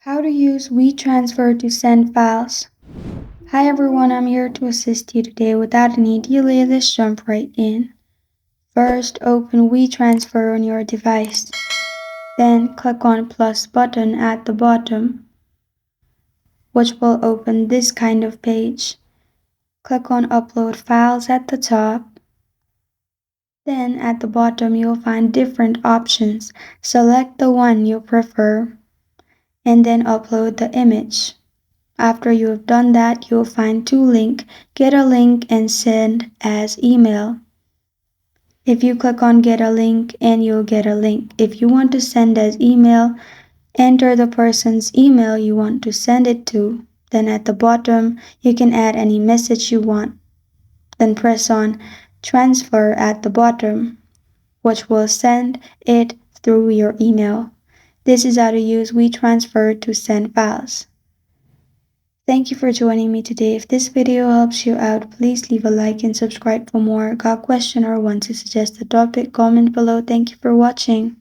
How to use WeTransfer to send files. Hi everyone, I'm here to assist you today. Without any delay, let's jump right in. First, open WeTransfer on your device. Then click on plus button at the bottom, which will open this kind of page. Click on upload files at the top. Then at the bottom, you'll find different options. Select the one you prefer and then upload the image. After you have done that, you'll find two links. Get a link and send as email. If you click on get a link and you'll get a link. If you want to send as email, enter the person's email you want to send it to. Then at the bottom, you can add any message you want. Then press on transfer at the bottom, which will send it through your email. This is how to use WeTransfer to send files. Thank you for joining me today. If this video helps you out, please leave a like and subscribe for more. Got a question or want to suggest a topic? Comment below. Thank you for watching.